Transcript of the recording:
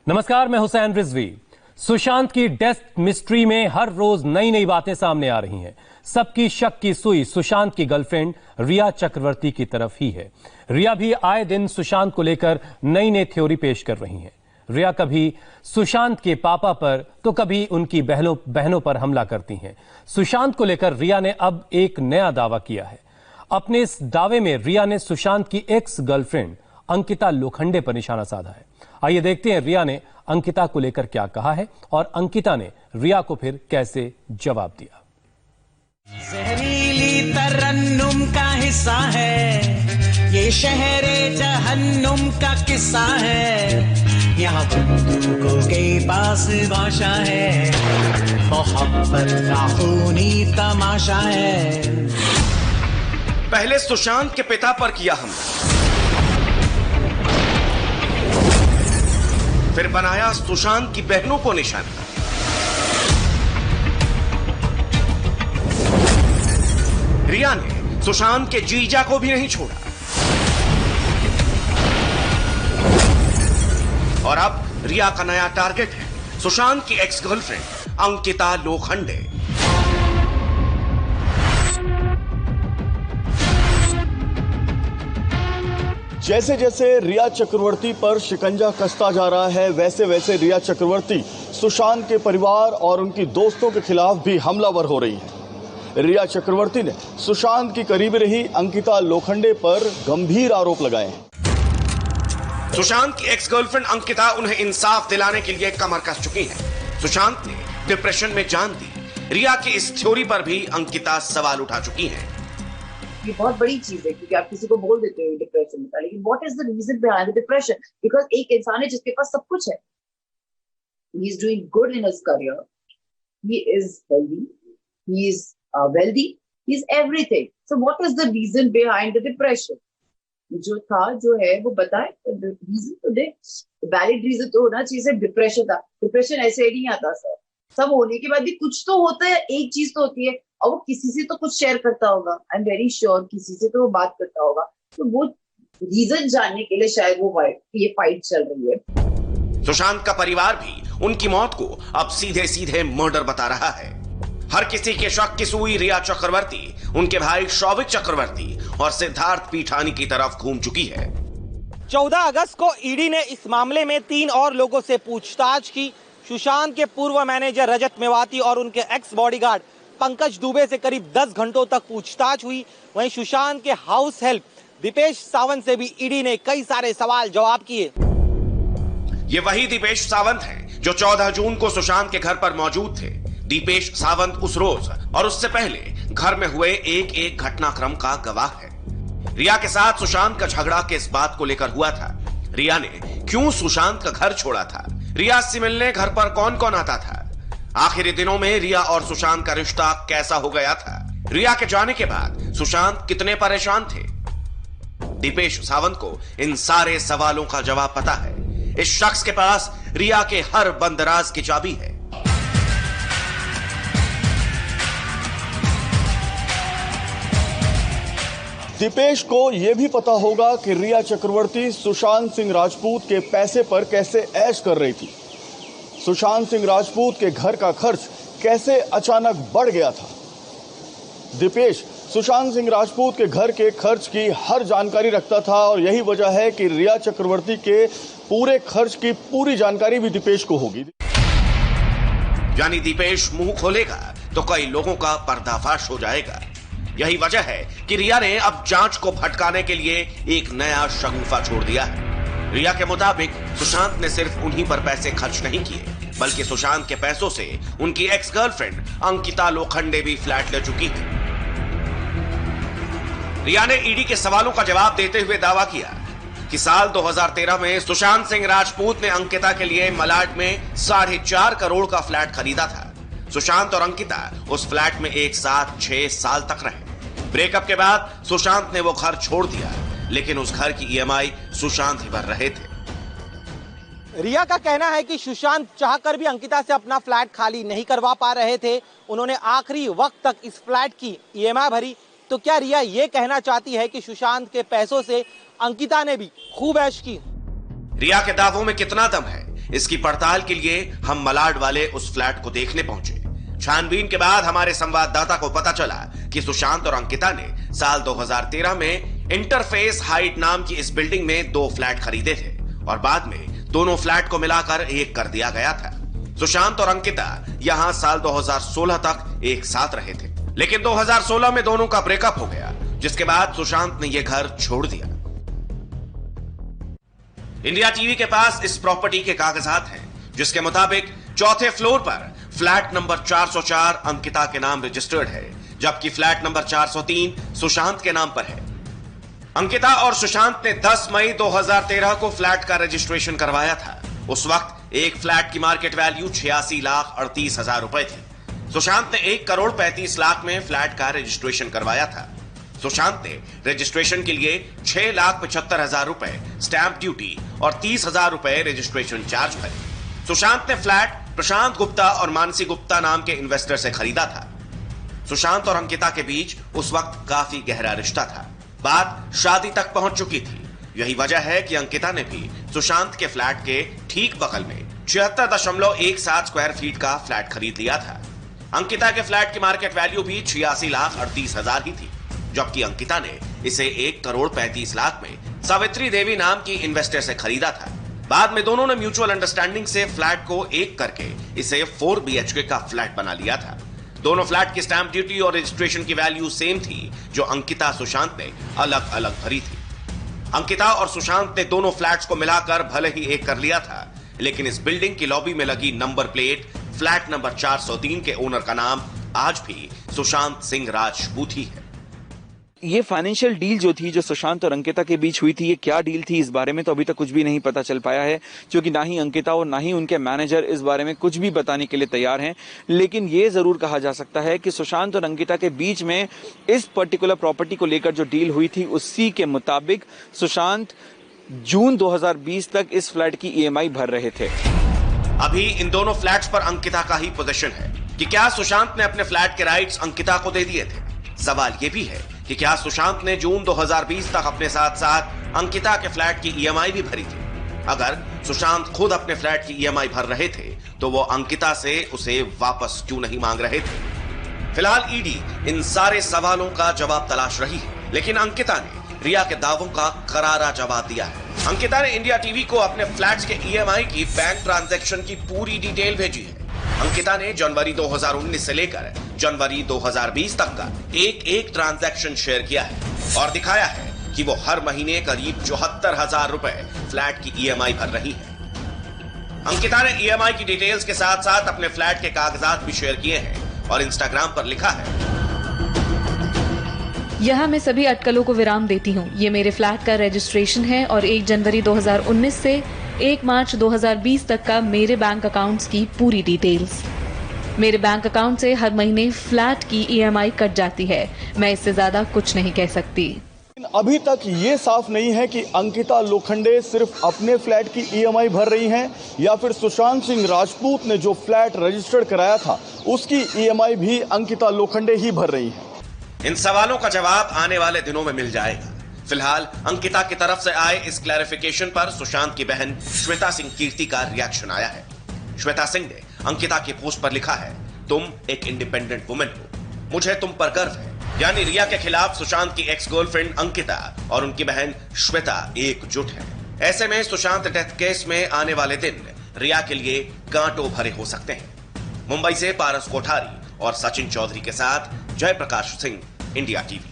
नमस्कार, मैं हुसैन रिजवी। सुशांत की डेथ मिस्ट्री में हर रोज नई नई बातें सामने आ रही हैं। सबकी शक की सुई सुशांत की गर्लफ्रेंड रिया चक्रवर्ती की तरफ ही है। रिया भी आए दिन सुशांत को लेकर नई नई थ्योरी पेश कर रही हैं। रिया कभी सुशांत के पापा पर तो कभी उनकी बहनों पर हमला करती हैं। सुशांत को लेकर रिया ने अब एक नया दावा किया है। अपने इस दावे में रिया ने सुशांत की एक्स गर्लफ्रेंड अंकिता लोखंडे पर निशाना साधा है। आइए देखते हैं रिया ने अंकिता को लेकर क्या कहा है और अंकिता ने रिया को फिर कैसे जवाब दिया। जहरीली तरन्नुम का हिस्सा है ये शहरे जहन्नुम का किस्सा है। यहाँ बंदूकों के पास भाषा है, मोहब्बत का खूनी तमाशा है। पहले सुशांत के पिता पर किया हमला, फिर बनाया सुशांत की बहनों को निशाना। रिया ने सुशांत के जीजा को भी नहीं छोड़ा और अब रिया का नया टारगेट है सुशांत की एक्स गर्लफ्रेंड अंकिता लोखंडे। जैसे जैसे रिया चक्रवर्ती पर शिकंजा कसता जा रहा है, वैसे वैसे रिया चक्रवर्ती सुशांत के परिवार और उनकी दोस्तों के खिलाफ भी हमलावर हो रही है। रिया चक्रवर्ती ने सुशांत की करीबी रही अंकिता लोखंडे पर गंभीर आरोप लगाए हैं। सुशांत की एक्स गर्लफ्रेंड अंकिता उन्हें इंसाफ दिलाने के लिए कमर कस चुकी है। सुशांत ने डिप्रेशन में जान दी। रिया की इस थ्योरी पर भी अंकिता सवाल उठा चुकी है। ये बहुत बड़ी चीज है क्योंकि आप किसी को बोल देते हो डिप्रेशन में, लेकिन what is the reason behind the depression? Because एक इंसान है जिसके पास सब कुछ है, he is doing good in his career, he is healthy, he is wealthy, he is everything. So what is the reason behind the depression? जो था जो है वो बताए, रीजन तो दे, वैलिड रीजन तो होना चाहिए। सिर्फ डिप्रेशन था, डिप्रेशन ऐसे ही नहीं आता सर। सब होने के बाद भी कुछ तो होता है, एक चीज तो होती है और वो किसी से तो कुछ शेयर करता होगा। आई एम वेरी श्योर किसी से तो वो बात करता होगा, तो वो रीजन जानने के लिए शायद वो ये फाइट चल रही है। सुशांत का परिवार भी उनकी मौत को अब सीधे सीधे मर्डर बता रहा है। हर किसी के शक की सुई रिया चक्रवर्ती, उनके भाई शौविक चक्रवर्ती और सिद्धार्थ पीठानी की तरफ घूम चुकी है। 14 अगस्त को ईडी ने इस मामले में 3 और लोगों से पूछताछ की। सुशांत के पूर्व मैनेजर रजत मेवाती और उनके एक्स बॉडीगार्ड पंकज दुबे से करीब 10 घंटों तक पूछताछ हुई। वहीं सुशांत के हाउस हेल्प दीपेश सावंत से भी ईडी ने कई सारे सवाल जवाब किए। ये वही दीपेश सावंत हैं जो 14 जून को सुशांत के घर पर मौजूद थे। दीपेश सावंत उस रोज और उससे पहले घर में हुए एक एक घटनाक्रम का गवाह है। रिया के साथ सुशांत का झगड़ा किस बात को लेकर हुआ था? रिया ने क्यों सुशांत का घर छोड़ा था? रिया से मिलने घर पर कौन कौन आता था? आखिरी दिनों में रिया और सुशांत का रिश्ता कैसा हो गया था? रिया के जाने के बाद सुशांत कितने परेशान थे? दीपेश सावंत को इन सारे सवालों का जवाब पता है। इस शख्स के पास रिया के हर बंद राज की चाबी है। दीपेश को यह भी पता होगा कि रिया चक्रवर्ती सुशांत सिंह राजपूत के पैसे पर कैसे ऐश कर रही थी। सुशांत सिंह राजपूत के घर का खर्च कैसे अचानक बढ़ गया था। दीपेश सुशांत सिंह राजपूत के घर के खर्च की हर जानकारी रखता था और यही वजह है कि रिया चक्रवर्ती के पूरे खर्च की पूरी जानकारी भी दीपेश को होगी। यानी दीपेश मुंह खोलेगा तो कई लोगों का पर्दाफाश हो जाएगा। यही वजह है कि रिया ने अब जांच को भटकाने के लिए एक नया शगुफा छोड़ दिया है। रिया के मुताबिक सुशांत ने सिर्फ उन्हीं पर पैसे खर्च नहीं किए, बल्कि सुशांत के पैसों से उनकी एक्स गर्लफ्रेंड अंकिता लोखंडे भी फ्लैट ले चुकी है। रिया ने ईडी के सवालों का जवाब देते हुए दावा किया कि साल 2013 में सुशांत सिंह राजपूत ने अंकिता के लिए मलाड में 4.5 करोड़ का फ्लैट खरीदा था। सुशांत और अंकिता उस फ्लैट में एक साथ 6 साल तक रहे। ब्रेकअप के बाद सुशांत ने वो घर छोड़ दिया, लेकिन उस घर की ईएमआई सुशांत ही भर रहे थे। रिया का कहना है कि सुशांत चाहकर भी अंकिता से अपना फ्लैट खाली नहीं करवा पा रहे थे। उन्होंने आखिरी वक्त तक इस फ्लैट की ईएमआई भरी। तो क्या रिया ये कहना चाहती है कि सुशांत के पैसों से अंकिता ने भी खूब ऐश की? रिया के दावों में कितना दम है, इसकी पड़ताल के लिए हम मलाड वाले उस फ्लैट को देखने पहुंचे। छानबीन के बाद हमारे संवाददाता को पता चला कि सुशांत और अंकिता ने साल 2013 में इंटरफेस हाइट नाम की इस बिल्डिंग में 2 फ्लैट खरीदे थे और बाद में दोनों फ्लैट को मिलाकर एक कर दिया गया था। सुशांत और अंकिता यहां साल 2016 तक एक साथ रहे थे, लेकिन 2016 में दोनों का ब्रेकअप हो गया, जिसके बाद सुशांत ने यह घर छोड़ दिया। इंडिया टीवी के पास इस प्रॉपर्टी के कागजात हैं, जिसके मुताबिक चौथे फ्लोर पर फ्लैट नंबर 404 अंकिता के नाम रजिस्टर्ड है, जबकि फ्लैट नंबर 403 सुशांत के नाम पर है। अंकिता और सुशांत ने 10 मई 2013 को फ्लैट का रजिस्ट्रेशन करवाया था। उस वक्त एक फ्लैट की मार्केट वैल्यू 86,38,000 रुपए थी। सुशांत ने 1,35,00,000 में फ्लैट का रजिस्ट्रेशन करवाया था। सुशांत ने रजिस्ट्रेशन के लिए 6,75,000 रुपए स्टैंप ड्यूटी और 30,000 रुपए रजिस्ट्रेशन चार्ज भरे। सुशांत ने फ्लैट प्रशांत गुप्ता और मानसी गुप्ता नाम के इन्वेस्टर से खरीदा था। सुशांत और अंकिता के बीच उस वक्त काफी गहरा रिश्ता था। बात शादी तक पहुंच चुकी थी। यही वजह है कि अंकिता ने भी सुशांत के फ्लैट के ठीक बगल में 76.17 स्क्वायर फीट का फ्लैट खरीद लिया था। अंकिता के फ्लैट की मार्केट वैल्यू भी 86,38,000 ही थी, जबकि अंकिता ने इसे 1,35,00,000 में सावित्री देवी नाम की इन्वेस्टर से खरीदा था। बाद में दोनों ने म्यूचुअल अंडरस्टैंडिंग से फ्लैट को एक करके इसे 4 BHK का फ्लैट बना लिया था। दोनों फ्लैट की स्टैंप ड्यूटी और रजिस्ट्रेशन की वैल्यू सेम थी, जो अंकिता सुशांत ने अलग अलग भरी थी। अंकिता और सुशांत ने दोनों फ्लैट्स को मिलाकर भले ही एक कर लिया था, लेकिन इस बिल्डिंग की लॉबी में लगी नंबर प्लेट फ्लैट नंबर 403 के ओनर का नाम आज भी सुशांत सिंह राजपूत ही है। ये फाइनेंशियल डील जो थी, जो सुशांत और अंकिता के बीच हुई थी, ये क्या डील थी, इस बारे में तो अभी तक कुछ भी नहीं पता चल पाया है, क्योंकि ना ही अंकिता और ना ही उनके मैनेजर इस बारे में कुछ भी बताने के लिए तैयार हैं। लेकिन ये जरूर कहा जा सकता है कि सुशांत और अंकिता के बीच में इस पर्टिकुलर प्रॉपर्टी को लेकर जो डील हुई थी, उसी के मुताबिक सुशांत जून 2020 तक इस फ्लैट की EMI भर रहे थे। अभी इन दोनों फ्लैट्स पर अंकिता का ही पोजीशन है कि क्या सुशांत ने अपने फ्लैट के राइट्स अंकिता को दे दिए थे। सवाल यह भी है कि क्या सुशांत ने जून 2020 तक अपने साथ साथ अंकिता के फ्लैट की EMI भी भरी थी। अगर सुशांत खुद अपने फ्लैट की EMI भर रहे थे, तो वो अंकिता से उसे वापस क्यों नहीं मांग रहे थे। फिलहाल ईडी इन सारे सवालों का जवाब तलाश रही है, लेकिन अंकिता ने रिया के दावों का करारा जवाब दिया है। अंकिता ने इंडिया टीवी को अपने फ्लैट्स के EMI की बैंक ट्रांजैक्शन की पूरी डिटेल भेजी है। अंकिता ने जनवरी 2019 से लेकर जनवरी 2020 तक का एक ट्रांजैक्शन शेयर किया है और दिखाया है कि वो हर महीने करीब 74,000 रुपए फ्लैट की EMI भर रही है। अंकिता ने EMI की डिटेल्स के साथ साथ अपने फ्लैट के कागजात भी शेयर किए हैं और इंस्टाग्राम पर लिखा है, यहाँ मैं सभी अटकलों को विराम देती हूँ। ये मेरे फ्लैट का रजिस्ट्रेशन है और 1 जनवरी 2019 से 1 मार्च 2020 तक का मेरे बैंक अकाउंट्स की पूरी डिटेल्स। मेरे बैंक अकाउंट से हर महीने फ्लैट की EMI कट जाती है। मैं इससे ज्यादा कुछ नहीं कह सकती। अभी तक ये साफ नहीं है कि अंकिता लोखंडे सिर्फ अपने फ्लैट की EMI भर रही हैं या फिर सुशांत सिंह राजपूत ने जो फ्लैट रजिस्टर्ड कराया था उसकी EMI भी अंकिता लोखंडे ही भर रही है। इन सवालों का जवाब आने वाले दिनों में मिल जाएगा। फिलहाल अंकिता की तरफ से आए इस क्लैरिफिकेशन पर सुशांत की बहन श्वेता सिंह कीर्ति का रिएक्शन आया है। श्वेता सिंह ने अंकिता की पोस्ट पर लिखा है, तुम एक इंडिपेंडेंट वुमेन हो, मुझे तुम पर गर्व है। यानी रिया के खिलाफ सुशांत की एक्स गर्लफ्रेंड अंकिता और उनकी बहन श्वेता एकजुट है। ऐसे में सुशांत डेथ केस में आने वाले दिन रिया के लिए कांटों भरे हो सकते हैं। मुंबई से पारस कोठारी और सचिन चौधरी के साथ जयप्रकाश सिंह, इंडिया टीवी।